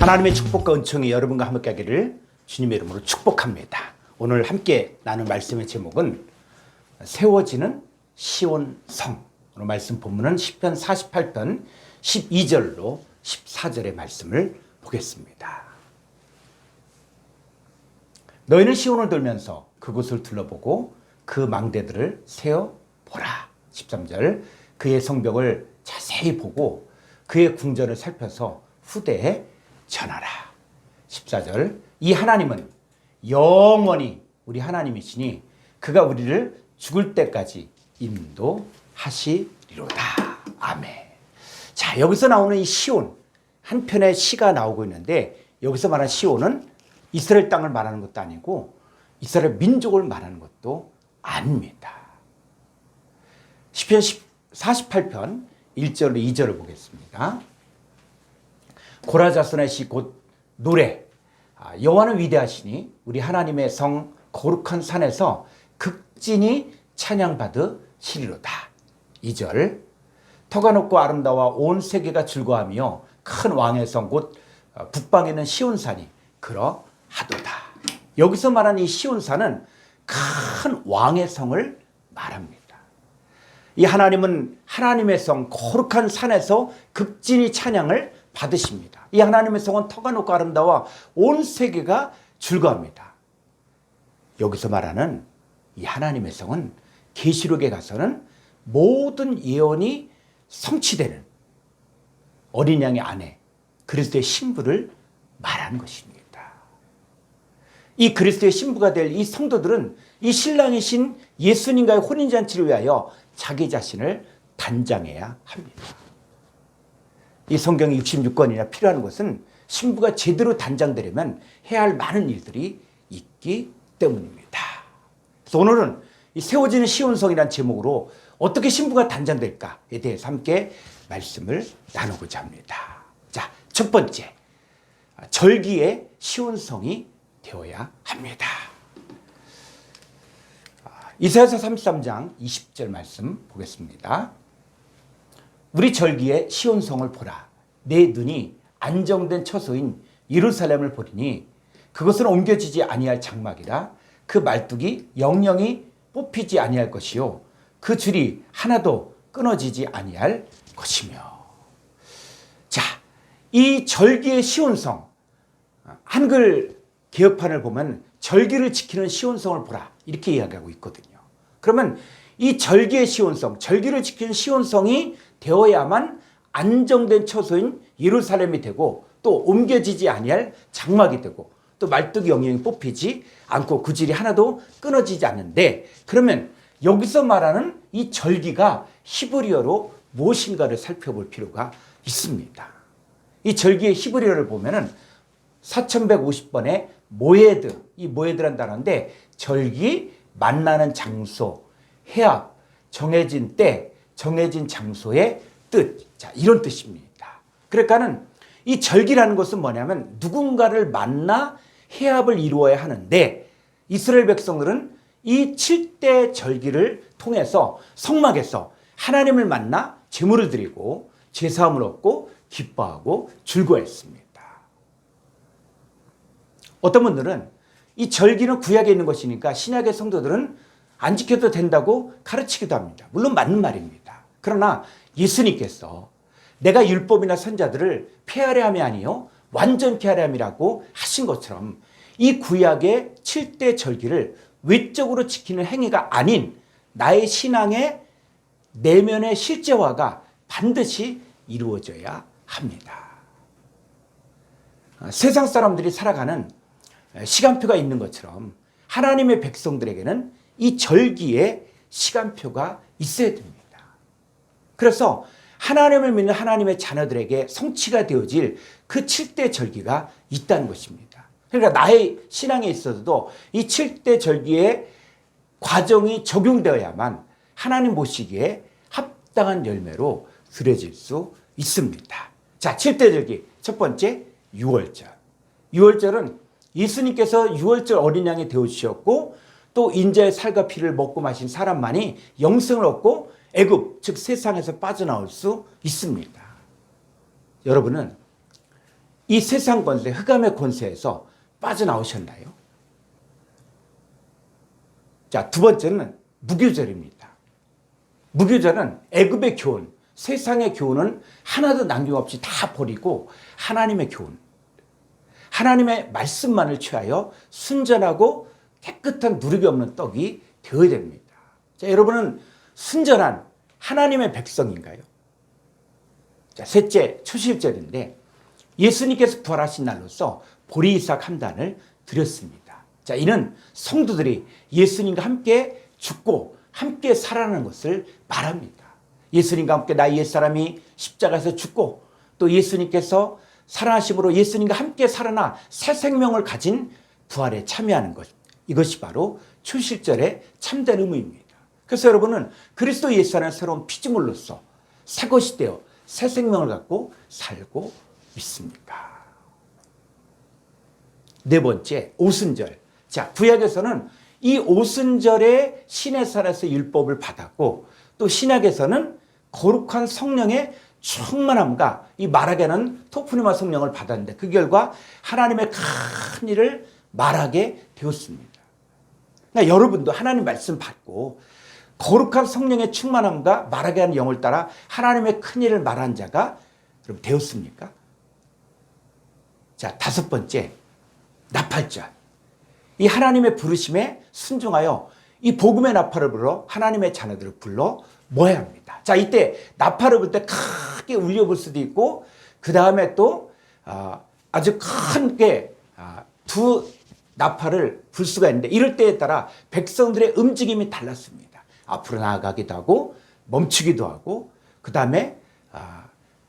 하나님의 축복과 은총이 여러분과 함께 하기를 주님의 이름으로 축복합니다. 오늘 함께 나눌 말씀의 제목은 세워지는 시온성. 오늘 말씀 본문은 시편 48편 12절로 14절의 말씀을 보겠습니다. 너희는 시온을 돌면서 그곳을 둘러보고 그 망대들을 세어보라. 13절 그의 성벽을 자세히 보고 그의 궁전을 살펴서 후대에 전하라. 14절 이 하나님은 영원히 우리 하나님이시니 그가 우리를 죽을 때까지 인도하시리로다. 아멘. 자, 여기서 나오는 이 시온, 한 편의 시가 나오고 있는데 여기서 말하는 시온은 이스라엘 땅을 말하는 것도 아니고 이스라엘 민족을 말하는 것도 아닙니다. 시편 48편 1절로 2절을 보겠습니다. 고라자손의 시 곧 노래. 여호와는 위대하시니 우리 하나님의 성 거룩한 산에서 극진히 찬양받으시리로다. 2절 터가 높고 아름다워 온 세계가 즐거워하며 큰 왕의 성 곧 북방에 있는 시온산이 그러하도다. 여기서 말하는 이 시온산은 큰 왕의 성을 말합니다. 이 하나님은 하나님의 성 거룩한 산에서 극진히 찬양을 받으십니다. 이 하나님의 성은 터가 높고 아름다워 온 세계가 즐거워합니다. 여기서 말하는 이 하나님의 성은 계시록에 가서는 모든 예언이 성취되는 어린 양의 아내 그리스도의 신부를 말하는 것입니다. 이 그리스도의 신부가 될 이 성도들은 이 신랑이신 예수님과의 혼인잔치를 위하여 자기 자신을 단장해야 합니다. 이 성경이 66권이나 필요한 것은 신부가 제대로 단장되려면 해야 할 많은 일들이 있기 때문입니다. 그래서 오늘은 이 세워지는 시온성이라는 제목으로 어떻게 신부가 단장될까에 대해서 함께 말씀을 나누고자 합니다. 자, 첫 번째, 절기의 시온성이 되어야 합니다. 이사야서 33장 20절 말씀 보겠습니다. 우리 절기의 시온성을 보라. 내 눈이 안정된 처소인 예루살렘을 보리니 그것은 옮겨지지 아니할 장막이라. 그 말뚝이 영영이 뽑히지 아니할 것이요 그 줄이 하나도 끊어지지 아니할 것이며. 자, 이 절기의 시온성, 한글 개혁판을 보면 절기를 지키는 시온성을 보라 이렇게 이야기하고 있거든요. 그러면 이 절기의 시온성, 절기를 지키는 시온성이 되어야만 안정된 처소인 예루살렘이 되고 또 옮겨지지 아니할 장막이 되고 또 말뚝이 영영이 뽑히지 않고 그 질이 하나도 끊어지지 않는데, 그러면 여기서 말하는 이 절기가 히브리어로 무엇인가를 살펴볼 필요가 있습니다. 이 절기의 히브리어를 보면은 4150번의 모에드, 이 모에드란 단어인데 절기, 만나는 장소, 해압, 정해진 때, 정해진 장소의 뜻. 자, 이런 뜻입니다. 그러니까는 이 절기라는 것은 뭐냐면 누군가를 만나 해압을 이루어야 하는데 이스라엘 백성들은 이 7대 절기를 통해서 성막에서 하나님을 만나 제물을 드리고 제사함을 얻고 기뻐하고 즐거워했습니다. 어떤 분들은 이 절기는 구약에 있는 것이니까 신약의 성도들은 안 지켜도 된다고 가르치기도 합니다. 물론 맞는 말입니다. 그러나 예수님께서 내가 율법이나 선자들을 폐하려 함이 아니요 완전케 하려 함이라고 하신 것처럼 이 구약의 7대 절기를 외적으로 지키는 행위가 아닌 나의 신앙의 내면의 실제화가 반드시 이루어져야 합니다. 세상 사람들이 살아가는 시간표가 있는 것처럼 하나님의 백성들에게는 이 절기의 시간표가 있어야 됩니다. 그래서 하나님을 믿는 하나님의 자녀들에게 성취가 되어질 그 7대 절기가 있다는 것입니다. 그러니까 나의 신앙에 있어서도 이 7대 절기의 과정이 적용되어야만 하나님 보시기에 합당한 열매로 드려질 수 있습니다. 자, 7대 절기 첫 번째 유월절. 유월절은 예수님께서 유월절 어린 양이 되어주셨고 또 인자의 살과 피를 먹고 마신 사람만이 영생을 얻고 애굽 즉 세상에서 빠져나올 수 있습니다. 여러분은 이 세상 권세, 흑암의 권세에서 빠져나오셨나요? 자, 두 번째는 무교절입니다. 무교절은 애굽의 교훈, 세상의 교훈은 하나도 남김없이 다 버리고 하나님의 교훈, 하나님의 말씀만을 취하여 순전하고 깨끗한 누룩이 없는 떡이 되어야 됩니다. 자, 여러분은 순전한 하나님의 백성인가요? 자, 셋째, 초실절인데 예수님께서 부활하신 날로서 보리이삭 한 단을 드렸습니다. 자, 이는 성도들이 예수님과 함께 죽고 함께 살아나는 것을 말합니다. 예수님과 함께 나의 옛사람이 십자가에서 죽고 또 예수님께서 살아나심으로 예수님과 함께 살아나 새 생명을 가진 부활에 참여하는 것. 이것이 바로 초실절의 참된 의무입니다. 그래서 여러분은 그리스도 예수 안에 새로운 피조물로서 새 것이 되어 새 생명을 갖고 살고 있습니까? 네 번째, 오순절. 자, 구약에서는 이 오순절에 신의 산에서 율법을 받았고 또 신약에서는 거룩한 성령의 충만함과 이 말하게는 토프니마 성령을 받았는데 그 결과 하나님의 큰 일을 말하게 되었습니다. 그러니까 여러분도 하나님 말씀 받고 거룩한 성령의 충만함과 말하게 하는 영을 따라 하나님의 큰 일을 말한 자가 여러분 되었습니까? 자, 다섯 번째, 나팔절. 이 하나님의 부르심에 순종하여 이 복음의 나팔을 불러 하나님의 자녀들을 불러 모아야 합니다. 자, 이때 나팔을 불 때 크게 울려볼 수도 있고 그 다음에 또 아주 크게 두 나팔을 불 수가 있는데 이럴 때에 따라 백성들의 움직임이 달랐습니다. 앞으로 나아가기도 하고 멈추기도 하고 그 다음에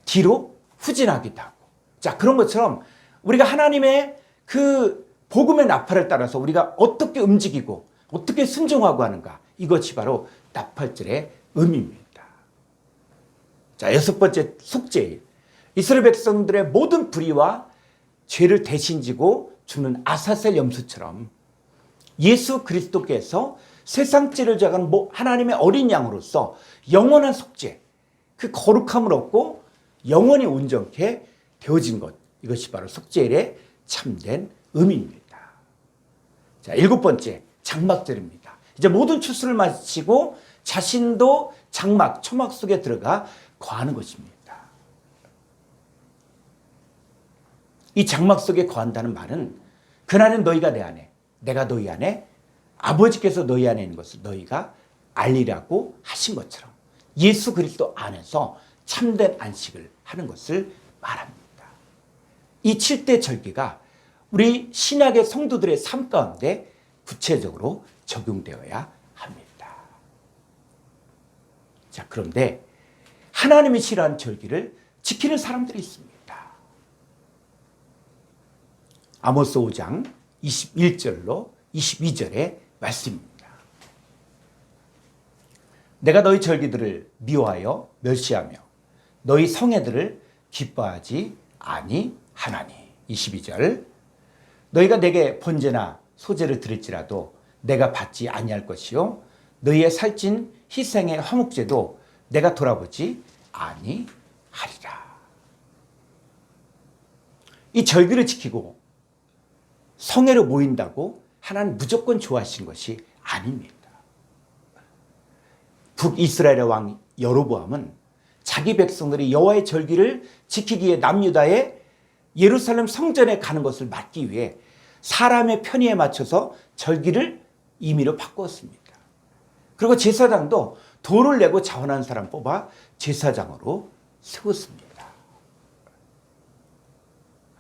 뒤로 후진하기도 하고. 자, 그런 것처럼 우리가 하나님의 그 복음의 나팔을 따라서 우리가 어떻게 움직이고 어떻게 순종하고 하는가, 이것이 바로 나팔절의 의미입니다. 자, 여섯 번째, 속죄일. 이스라엘 백성들의 모든 불의와 죄를 대신 지고 주는 아사셀 염소처럼 예수 그리스도께서 세상 죄를 져가는 하나님의 어린 양으로서 영원한 속죄, 그 거룩함을 얻고 영원히 온전케 되어진 것, 이것이 바로 속죄일의 참된 의미입니다. 자, 일곱 번째, 장막절입니다. 이제 모든 추수를 마치고 자신도 장막, 초막 속에 들어가 거하는 것입니다. 이 장막 속에 거한다는 말은 그날은 너희가 내 안에, 내가 너희 안에, 아버지께서 너희 안에 있는 것을 너희가 알리라고 하신 것처럼 예수 그리스도 안에서 참된 안식을 하는 것을 말합니다. 이 7대 절기가 우리 신약의 성도들의 삶 가운데 구체적으로 적용되어야 합니다. 자, 그런데 하나님이 싫어하는 절기를 지키는 사람들이 있습니다. 아모스 5장 21절로 22절의 말씀입니다. 내가 너희 절기들을 미워하여 멸시하며 너희 성회들을 기뻐하지 아니하나니. 22절. 너희가 내게 번제나 소제를 드릴지라도 내가 받지 아니할 것이요 너희의 살찐 희생의 화목제도 내가 돌아보지 아니하리라. 이 절기를 지키고 성회로 모인다고 하나님 무조건 좋아하신 것이 아닙니다. 북이스라엘의 왕 여로보암은 자기 백성들이 여호와의 절기를 지키기 위해 남유다의 예루살렘 성전에 가는 것을 막기 위해 사람의 편의에 맞춰서 절기를 임의로 바꾸었습니다. 그리고 제사장도 돈을 내고 자원하는 사람 뽑아 제사장으로 세웠습니다.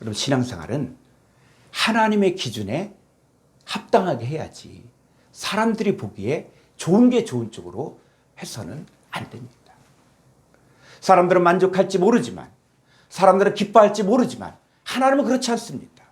여러분, 신앙생활은 하나님의 기준에 합당하게 해야지 사람들이 보기에 좋은 게 좋은 쪽으로 해서는 안 됩니다. 사람들은 만족할지 모르지만, 사람들은 기뻐할지 모르지만 하나님은 그렇지 않습니다.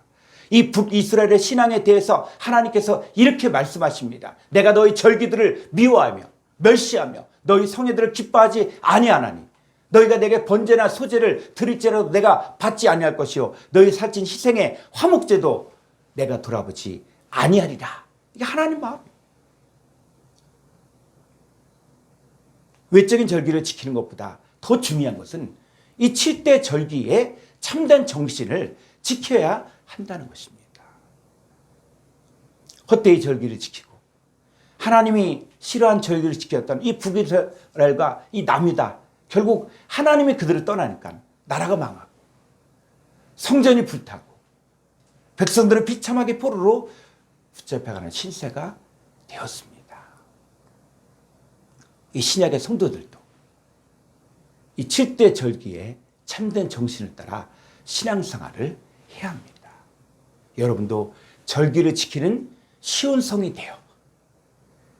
이 북이스라엘의 신앙에 대해서 하나님께서 이렇게 말씀하십니다. 내가 너희 절기들을 미워하며 멸시하며 너희 성회들을 기뻐하지 아니하나니 너희가 내게 번제나 소제를 드릴지라도 내가 받지 아니할 것이요 너희 살찐 희생의 화목제도 내가 돌아보지 아니하리라. 이게 하나님 마음이에요. 외적인 절기를 지키는 것보다 더 중요한 것은 이 7대 절기의 참된 정신을 지켜야 한다는 것입니다. 헛되이 절기를 지키고 하나님이 싫어한 절기를 지켰던 이 북이스라엘과 이 남유다, 결국 하나님이 그들을 떠나니까 나라가 망하고 성전이 불타고 백성들은 비참하게 포로로 붙잡혀가는 신세가 되었습니다. 이 신약의 성도들도 이 7대 절기에 참된 정신을 따라 신앙생활을 해야 합니다. 여러분도 절기를 지키는 쉬운 성이 되어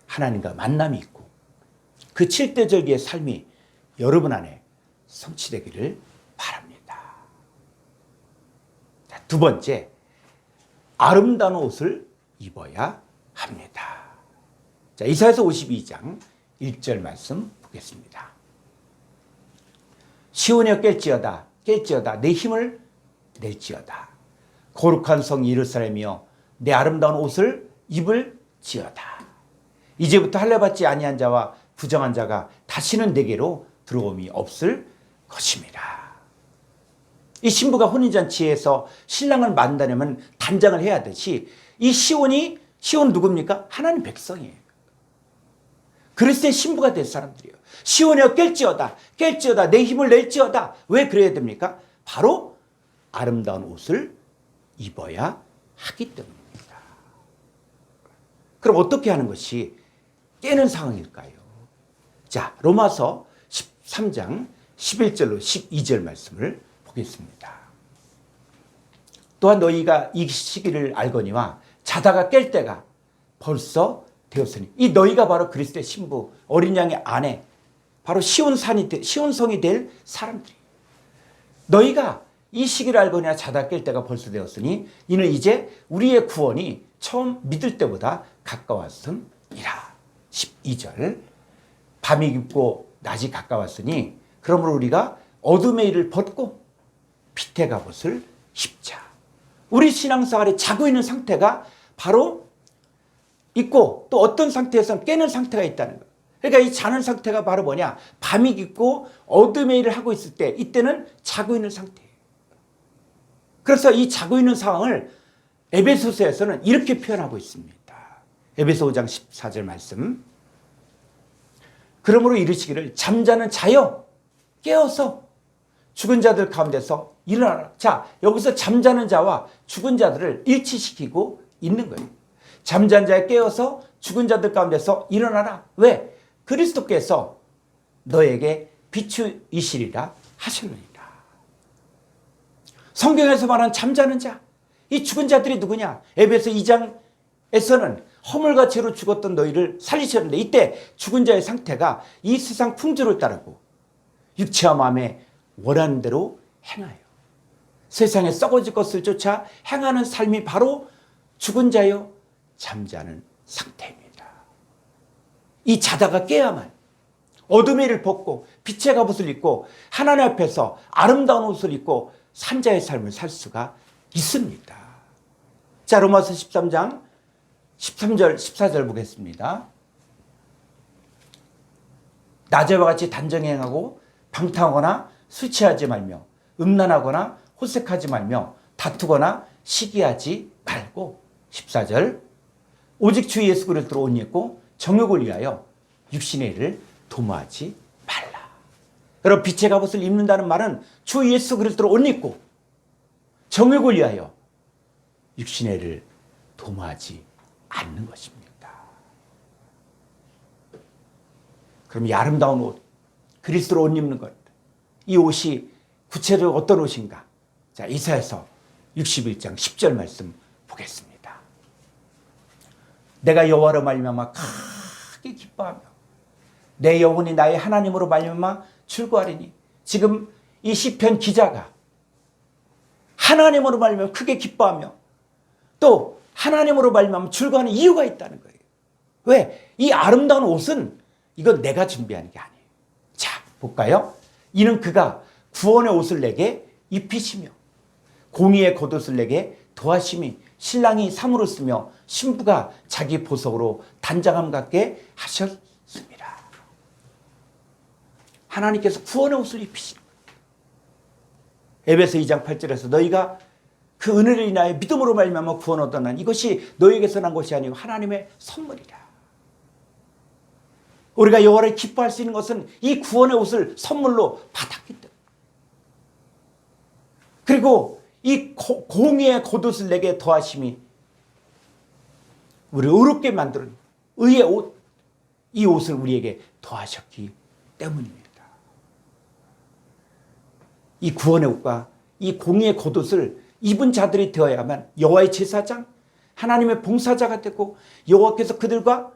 하나님과 만남이 있고 그 7대 절기의 삶이 여러분 안에 성취되기를 바랍니다. 두 번째, 아름다운 옷을 입어야 합니다. 자, 이사야서 52장 1절 말씀 보겠습니다. 시온이여 깰지어다 깰지어다 내 힘을 낼지어다 거룩한 성 예루살렘이여 내 아름다운 옷을 입을지어다. 이제부터 할례받지 아니한 자와 부정한 자가 다시는 내게로 들어옴이 없을 것입니다. 이 신부가 혼인잔치에서 신랑을 만나려면 단장을 해야 하듯이 이 시온 누굽니까? 하나님 백성이에요. 그리스도의 신부가 될 사람들이에요. 시온이여 깰지어다 내 힘을 낼지어다. 왜 그래야 됩니까? 바로 아름다운 옷을 입어야 하기 때문입니다. 그럼 어떻게 하는 것이 깨는 상황일까요? 자, 로마서 13장 11절로 12절 말씀을 보겠습니다. 또한 너희가 이 시기를 알거니와 자다가 깰 때가 벌써 되었으니, 이 너희가 바로 그리스도의 신부 어린 양의 아내, 바로 시온성이 될 사람들이, 너희가 이 시기를 알거니와 자다 깰 때가 벌써 되었으니 이는 이제 우리의 구원이 처음 믿을 때보다 가까웠음이라. 12절 밤이 깊고 낮이 가까웠으니 그러므로 우리가 어둠의 일을 벗고 빛의 갑옷을 입자. 우리 신앙생활에 자고 있는 상태가 바로 있고 또 어떤 상태에서는 깨는 상태가 있다는 거예요. 그러니까 이 자는 상태가 바로 뭐냐? 밤이 깊고 어둠의 일을 하고 있을 때 이때는 자고 있는 상태예요. 그래서 이 자고 있는 상황을 에베소서에서는 이렇게 표현하고 있습니다. 에베소 5장 14절 말씀. 그러므로 이르시기를 잠자는 자여 깨어서 죽은 자들 가운데서 일어나라. 자, 여기서 잠자는 자와 죽은 자들을 일치시키고 있는 거예요. 잠자는 자에 깨어서 죽은 자들 가운데서 일어나라. 왜? 그리스도께서 너에게 비추이시리라 하셨느니라. 성경에서 말한 잠자는 자, 이 죽은 자들이 누구냐? 에베소 2장에서는 허물과 죄로 죽었던 너희를 살리셨는데, 이때 죽은 자의 상태가 이 세상 풍조를 따르고 육체와 마음에 원하는 대로 행하여 세상에 썩어질 것을 쫓아 행하는 삶이 바로 죽은 자여 잠자는 상태입니다. 이 자다가 깨야만 어둠의 일을 벗고 빛의 갑옷을 입고 하나님 앞에서 아름다운 옷을 입고 산자의 삶을 살 수가 있습니다. 자, 로마서 13장 13절 14절 보겠습니다. 낮에와 같이 단정히 행하고 방탕하거나 술 취하지 말며 음란하거나 호색하지 말며 다투거나 시기하지 말고. 14절 오직 주 예수 그리스도로 옷 입고 정욕을 위하여 육신의 일을 도모하지 말라. 여러분, 빛의 갑옷을 입는다는 말은 주 예수 그리스도로 옷 입고 정욕을 위하여 육신의 일을 도모하지 않는 것입니다. 그럼 이 아름다운 옷, 그리스도로 옷 입는 것, 이 옷이 구체적으로 어떤 옷인가? 자, 이사야서 61장 10절 말씀 보겠습니다. 내가 여호와로 말미암아 크게 기뻐하며 내 영혼이 나의 하나님으로 말미암아 즐거워하리니. 지금 이 시편 기자가 하나님으로 말미암아 크게 기뻐하며 또 하나님으로 말미암아 즐거워하는 이유가 있다는 거예요. 왜? 이 아름다운 옷은 이건 내가 준비하는 게 아니에요. 자, 볼까요? 이는 그가 구원의 옷을 내게 입히시며 공의의 겉옷을 내게 더하심이 신랑이 삼으로 쓰며 신부가 자기 보석으로 단장함 같게 하셨습니다. 하나님께서 구원의 옷을 입히시는 거예요. 에베소 2장 8절에서 너희가 그 은혜를 인하여 믿음으로 말미암아 구원 얻어난 이것이 너에게서 난 것이 아니고 하나님의 선물이라. 우리가 여호와를 기뻐할 수 있는 것은 이 구원의 옷을 선물로 받았기 때문에. 그리고 이 공의의 겉옷을 내게 더하심이 우리를 의롭게 만드는 의의 옷, 이 옷을 우리에게 더하셨기 때문입니다. 이 구원의 옷과 이 공의의 겉옷을 입은 자들이 되어야만 여호와의 제사장, 하나님의 봉사자가 되고 여호와께서 그들과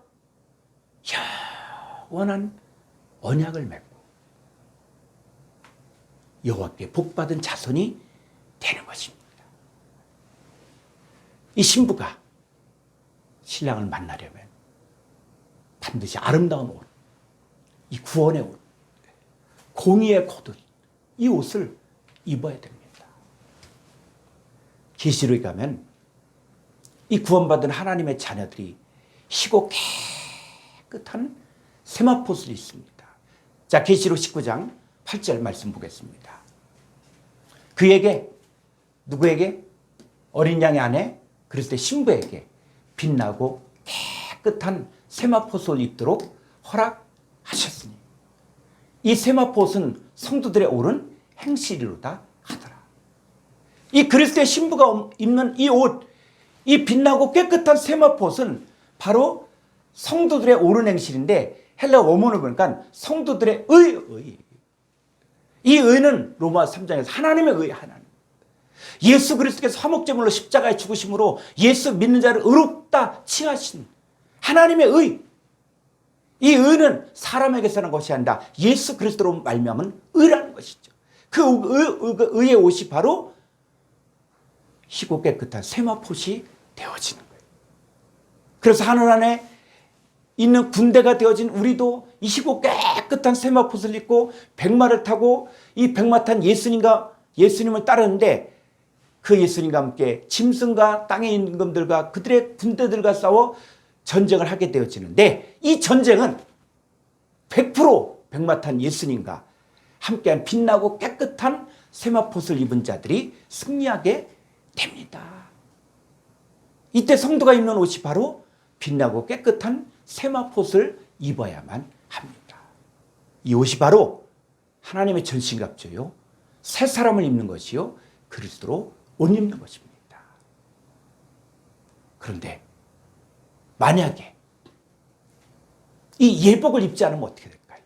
영원한 언약을 맺고 여호와께 복받은 자손이 되는 것입니다. 이 신부가 신랑을 만나려면 반드시 아름다운 옷, 이 구원의 옷, 공의의 겉옷, 이 옷을 입어야 됩니다. 계시록에 가면 이 구원받은 하나님의 자녀들이 희고 깨끗한 세마포옷을 입습니다. 자, 계시록 19장 8절 말씀 보겠습니다. 그에게, 누구에게? 어린 양의 아내 그리스도의 신부에게 빛나고 깨끗한 세마포옷을 입도록 허락하셨으니 이 세마포옷은 성도들의 옳은 행실이로다 하더라. 이 그리스도의 신부가 입는 이 옷, 이 빛나고 깨끗한 세마포옷은 바로 성도들의 옳은 행실인데 헬라 원문을 보니까 성도들의 의. 이 의는 로마 3장에서 하나님의 의, 하나님. 예수 그리스도께서 화목제물로 십자가에 죽으심으로 예수 믿는 자를 의롭다 칭하신 하나님의 의. 이 의는 사람에게서 난 것이 아니라 예수 그리스도로 말미암은 의라는 것이죠. 그 의의 옷이 바로 희고 깨끗한 세마포옷이 되어지는 거예요. 그래서 하늘 안에 있는 군대가 되어진 우리도 이 희고 깨끗한 세마포옷을 입고 백마를 타고 이 백마 탄 예수님을 따르는데 그 예수님과 함께 짐승과 땅의 임금들과 그들의 군대들과 싸워 전쟁을 하게 되어지는데 이 전쟁은 100% 백마 탄 예수님과 함께한 빛나고 깨끗한 세마포옷을 입은 자들이 승리하게 됩니다. 이때 성도가 입는 옷이 바로 빛나고 깨끗한 세마포옷을 입어야만 합니다. 이 옷이 바로 하나님의 전신갑주요, 새 사람을 입는 것이요, 그리스도로 옷 입는 것입니다. 그런데 만약에 이 예복을 입지 않으면 어떻게 될까요?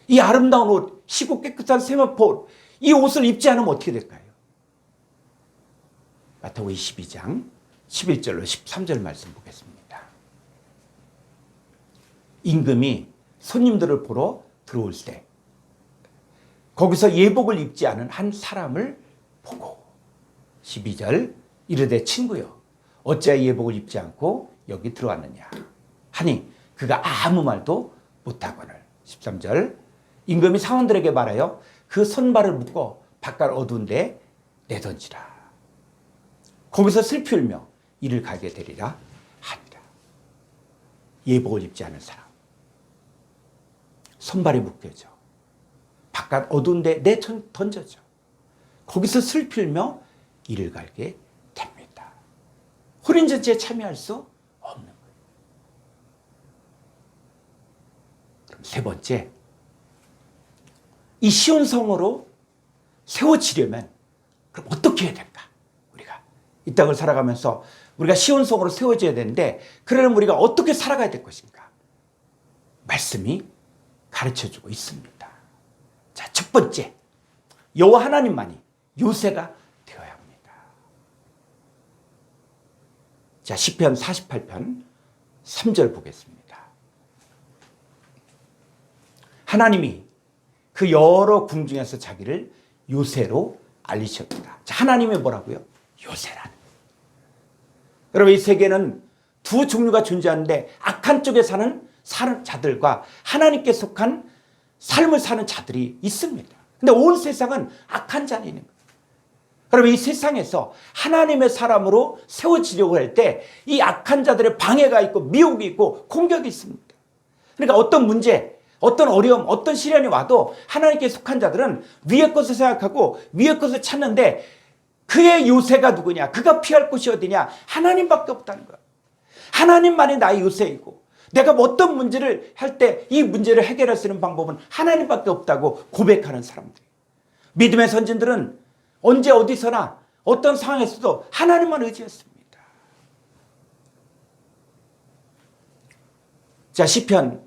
이 아름다운 옷, 희고 깨끗한 세마포옷, 이 옷을 입지 않으면 어떻게 될까요? 마태복음 22장 11절로 13절 말씀 보겠습니다. 임금이 손님들을 보러 들어올 때 거기서 예복을 입지 않은 한 사람을 보고 12절 이르되 친구여 어찌하여 예복을 입지 않고 여기 들어왔느냐 하니 그가 아무 말도 못하거늘 13절 임금이 사원들에게 말하여 그 손발을 묶어 바깥 어두운 데 내던지라. 거기서 슬피 울며 이를 가게 되리라 하니라. 예복을 입지 않은 사람 손발이 묶여져 바깥 어두운 데 내던져져 거기서 슬피 울며 이를 갈게 됩니다. 혼인잔치에 참여할 수 없는 거예요. 그럼 세 번째, 이 시온성으로 세워지려면 그럼 어떻게 해야 될까? 우리가 이 땅을 살아가면서 우리가 시온성으로 세워져야 되는데 그러려면 우리가 어떻게 살아가야 될 것인가? 말씀이 가르쳐주고 있습니다. 자, 첫 번째, 여호와 하나님만이 요새가 되어야 합니다. 자, 시편 48편 3절 보겠습니다. 하나님이 그 여러 궁 중에서 자기를 요새로 알리셨다. 자, 하나님이 뭐라고요? 요새라는. 여러분, 이 세계는 두 종류가 존재하는데 악한 쪽에 사는 자들과 하나님께 속한 삶을 사는 자들이 있습니다. 근데 온 세상은 악한 자는 있는 거예요. 그러면 이 세상에서 하나님의 사람으로 세워지려고 할 때 이 악한 자들의 방해가 있고 미혹이 있고 공격이 있습니다. 그러니까 어떤 문제, 어떤 어려움, 어떤 시련이 와도 하나님께 속한 자들은 위의 것을 생각하고 위의 것을 찾는데 그의 요새가 누구냐? 그가 피할 곳이 어디냐? 하나님밖에 없다는 거야. 하나님만이 나의 요새이고 내가 어떤 문제를 할 때 이 문제를 해결할 수 있는 방법은 하나님밖에 없다고 고백하는 사람들. 믿음의 선진들은 언제 어디서나 어떤 상황에서도 하나님만 의지했습니다. 자, 시편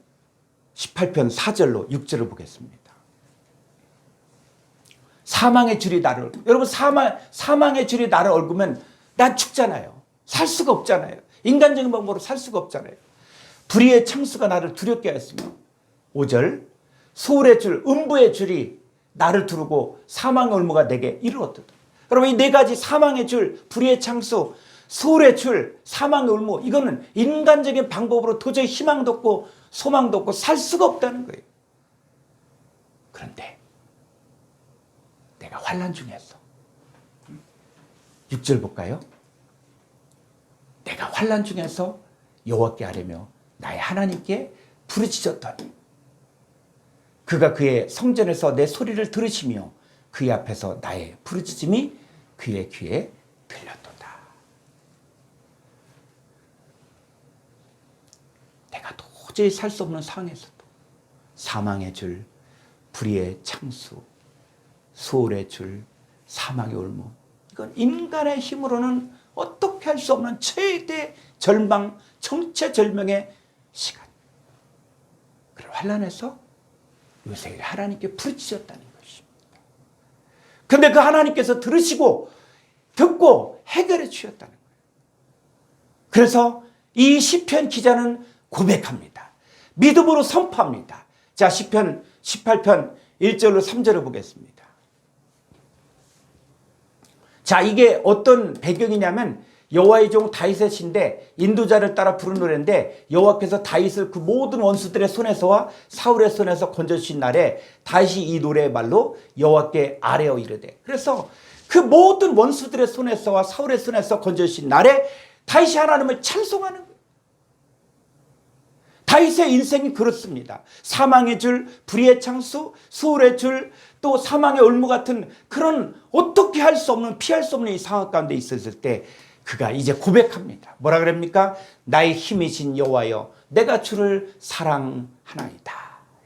18편 4절로 6절을 보겠습니다. 사망의 줄이 나를, 여러분 사망의 줄이 나를 얽으면 난 죽잖아요. 살 수가 없잖아요. 인간적인 방법으로 살 수가 없잖아요. 불의의 창수가 나를 두렵게 하였으며 5절 소울의 줄, 음부의 줄이 나를 두르고 사망의 올무가 내게 이르렀도다. 여러분 이 네 가지 사망의 줄, 불의의 창수, 소울의 줄, 사망의 올무, 이거는 인간적인 방법으로 도저히 희망도 없고 소망도 없고 살 수가 없다는 거예요. 그런데 내가 환난 중에서 6절 볼까요? 내가 환난 중에서 여호와께 아뢰며 나의 하나님께 부르짖었더니 그가 그의 성전에서 내 소리를 들으시며 그의 앞에서 나의 부르짖음이 그의 귀에 들렸도다. 내가 도저히 살 수 없는 상황에서도 사망의 줄, 불의의 창수, 소울의 줄, 사망의 올무, 이건 인간의 힘으로는 어떻게 할 수 없는 최대 절망, 정체절명의 시간. 그런 환난에서 요새 하나님께 부르짖었다는 것입니다. 그런데 그 하나님께서 들으시고 듣고 해결해 주셨다는 거예요. 그래서 이 시편 기자는 고백합니다. 믿음으로 선포합니다. 자, 시편 18편 1절로 3절을 보겠습니다. 자, 이게 어떤 배경이냐면 여호와의 종 다윗의 시인데 인도자를 따라 부른 노래인데 여호와께서 다윗을 그 모든 원수들의 손에서와 사울의 손에서 건져주신 날에 다윗이 이 노래의 말로 여호와께 아뢰어 이르되, 그래서 그 모든 원수들의 손에서와 사울의 손에서 건져주신 날에 다윗이 하나님을 찬송하는 거예요. 다윗의 인생이 그렇습니다. 사망의 줄, 불의의 창수, 소울의 줄, 또 사망의 올무 같은 그런 어떻게 할 수 없는, 피할 수 없는 이 상황 가운데 있었을 때 그가 이제 고백합니다. 뭐라 그럽니까? 나의 힘이신 여호와여, 내가 주를 사랑하나이다.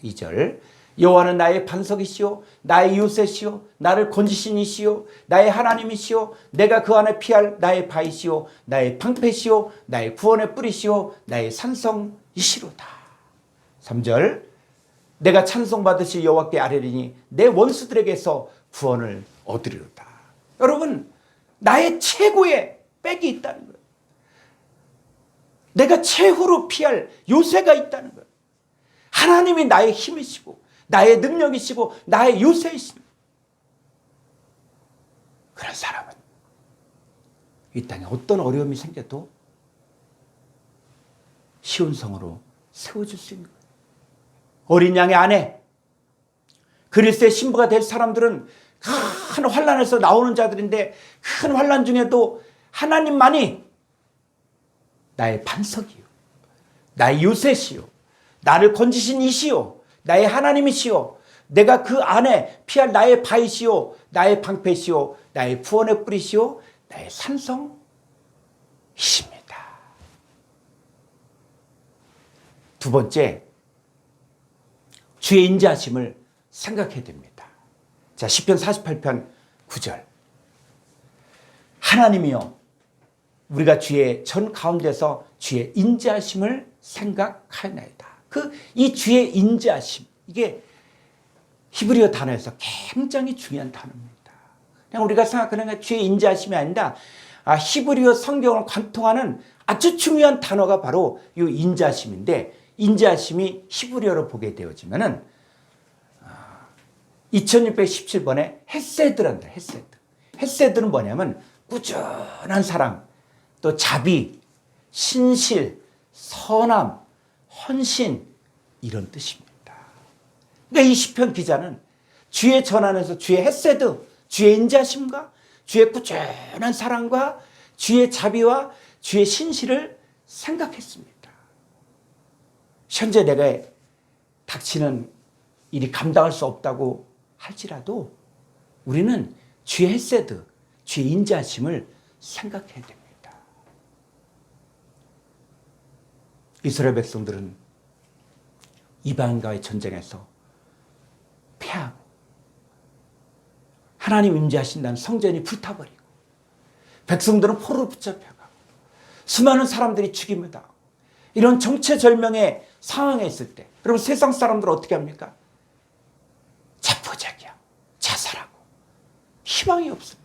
2절 여호와는 나의 반석이시오, 나의 요새시오, 나를 건지신 이시오, 나의 하나님이시오, 내가 그 안에 피할 나의 바위시오, 나의 방패시오, 나의 구원의 뿌리시오, 나의 산성이시로다. 3절 내가 찬송받으실 여호와께 아뢰리니 내 원수들에게서 구원을 얻으리로다. 여러분, 나의 최고의 백이 있다는 거예요. 내가 최후로 피할 요새가 있다는 거예요. 하나님이 나의 힘이시고 나의 능력이시고 나의 요새이십니다. 그런 사람은 이 땅에 어떤 어려움이 생겨도 시온성으로 세워줄 수 있는 거예요. 어린 양의 아내, 그리스도의 신부가 될 사람들은 큰 환난에서 나오는 자들인데 큰 환난 중에도 하나님만이 나의 반석이요, 나의 요새시요, 나를 건지신 이시요, 나의 하나님이시요, 내가 그 안에 피할 나의 바위시요, 나의 방패시요, 나의 구원의 뿌리시요, 나의 산성이십니다. 두 번째, 주의 인자하심을 생각해야 됩니다. 자, 시편 48편 9절 하나님이여, 우리가 주의 전 가운데서 주의 인자하심을 생각하나이다. 이 주의 인자하심, 이게 히브리어 단어에서 굉장히 중요한 단어입니다. 그냥 우리가 생각하는 게 주의 인자하심이 아니라 히브리어 성경을 관통하는 아주 중요한 단어가 바로 이 인자하심인데, 인자하심이 히브리어로 보게 되어지면은 2617번에 헤세드란다. 헤세드. 헤세드는 뭐냐면 꾸준한 사랑, 또 자비, 신실, 선함, 헌신, 이런 뜻입니다. 그러니까 이 시편 기자는 주의 전 안에서 주의 헤세드, 주의 인자심과 주의 꾸준한 사랑과 주의 자비와 주의 신실을 생각했습니다. 현재 내가 닥치는 일이 감당할 수 없다고 할지라도 우리는 주의 헤세드, 주의 인자하심을 생각해야 됩니다. 이스라엘 백성들은 이방인과의 전쟁에서 패하고 하나님 임재하신다는 성전이 불타버리고 백성들은 포로로 붙잡혀가고 수많은 사람들이 죽임을 당하고 이런 정체절명의 상황에 있을 때 여러분 세상 사람들은 어떻게 합니까? 자포자기야 자살하고 희망이 없습니다.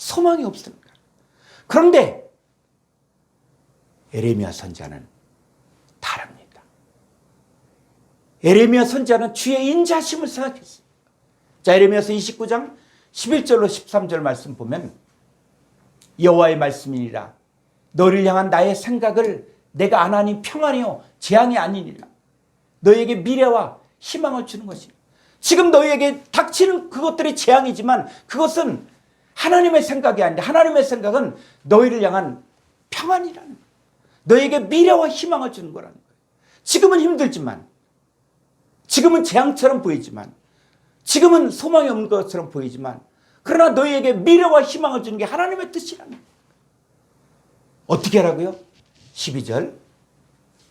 소망이 없습니다. 그런데 에레미야 선지자는 다릅니다. 에레미야 선지자는 주의 인자하심을 생각했습니다. 자, 에레미야서 29장 11절로 13절 말씀 보면 여호와의 말씀이니라 너를 향한 나의 생각을 내가 안 하니 평안이요 재앙이 아니니라. 너에게 미래와 희망을 주는 것이라. 지금 너희에게 닥치는 그것들이 재앙이지만 그것은 하나님의 생각이 아닌데 하나님의 생각은 너희를 향한 평안이라는 거예요. 너희에게 미래와 희망을 주는 거라는 거예요. 지금은 힘들지만 지금은 재앙처럼 보이지만 지금은 소망이 없는 것처럼 보이지만 그러나 너희에게 미래와 희망을 주는 게 하나님의 뜻이라는 거예요. 어떻게 하라고요? 12절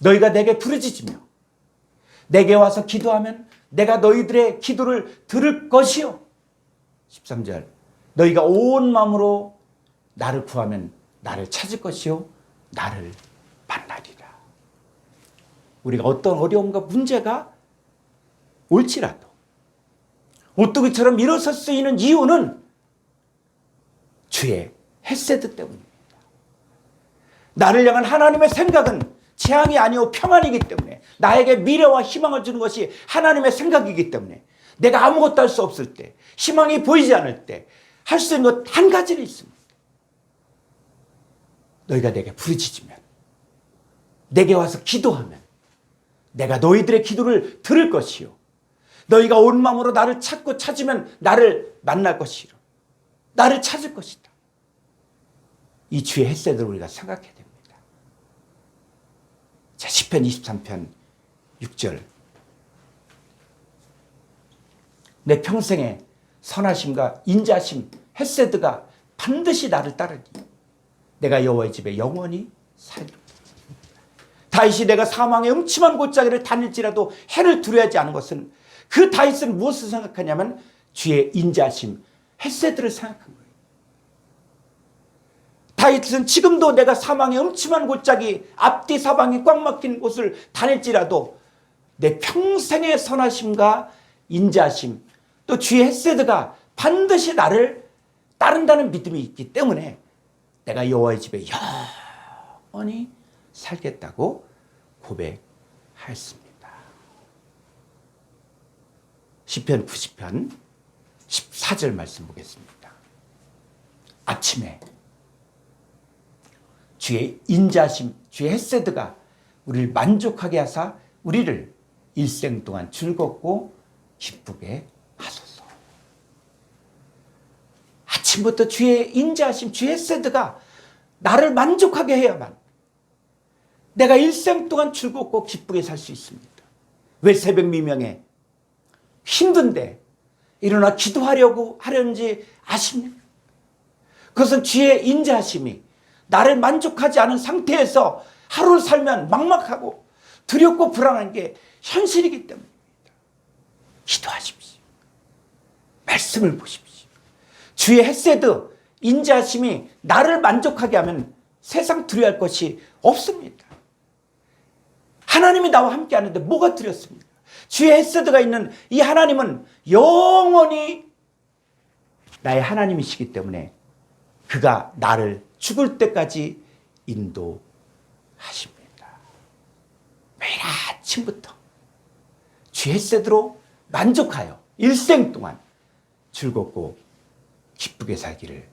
너희가 내게 부르짖으며 내게 와서 기도하면 내가 너희들의 기도를 들을 것이요. 13절 너희가 온 마음으로 나를 구하면 나를 찾을 것이요 나를 만나리라. 우리가 어떤 어려움과 문제가 올지라도 오뚜기처럼 일어설 수 있는 이유는 주의 헤세드 때문입니다. 나를 향한 하나님의 생각은 재앙이 아니오 평안이기 때문에 나에게 미래와 희망을 주는 것이 하나님의 생각이기 때문에 내가 아무것도 할 수 없을 때 희망이 보이지 않을 때 할 수 있는 것 한 가지는 있습니다. 너희가 내게 부르짖으면 내게 와서 기도하면 내가 너희들의 기도를 들을 것이요 너희가 온 마음으로 나를 찾고 찾으면 나를 만날 것이요 나를 찾을 것이다. 이 주의 헤세드를 우리가 생각해야 됩니다. 자, 시편 23편 6절 내 평생에 선하심과 인자심 헤세드가 반드시 나를 따르니 내가 여호와의 집에 영원히 살리라. 다윗이 내가 사망의 음침한 골짜기를 다닐지라도 해를 두려워하지 않은 것은 그 다윗은 무엇을 생각하냐면 주의 인자심 헤세드를 생각한 거예요. 다윗은 지금도 내가 사망의 음침한 골짜기 앞뒤 사방이 꽉 막힌 곳을 다닐지라도 내 평생의 선하심과 인자심 또 주의 헤세드가 반드시 나를 따른다는 믿음이 있기 때문에 내가 여호와의 집에 영원히 살겠다고 고백하였습니다. 시편 90편 14절 말씀 보겠습니다. 아침에 주의 인자심, 주의 헤세드가 우리를 만족하게 하사 우리를 일생 동안 즐겁고 기쁘게 하소서. 아침부터 주의 인자심, 주의 헤세드가 나를 만족하게 해야만 내가 일생 동안 즐겁고 기쁘게 살 수 있습니다. 왜 새벽 미명에 힘든데 일어나 기도하려고 하려는지 아십니까? 그것은 주의 인자심이 나를 만족하지 않은 상태에서 하루를 살면 막막하고 두렵고 불안한 게 현실이기 때문입니다. 기도하십시오. 말씀을 보십시오. 주의 헤세드, 인자심이 나를 만족하게 하면 세상 두려워할 것이 없습니다. 하나님이 나와 함께 하는데 뭐가 두렵습니까? 주의 헤세드가 있는 이 하나님은 영원히 나의 하나님이시기 때문에 그가 나를 죽을 때까지 인도하십니다. 매일 아침부터 주의 헤세드로 만족하여 일생 동안 즐겁고 기쁘게 살기를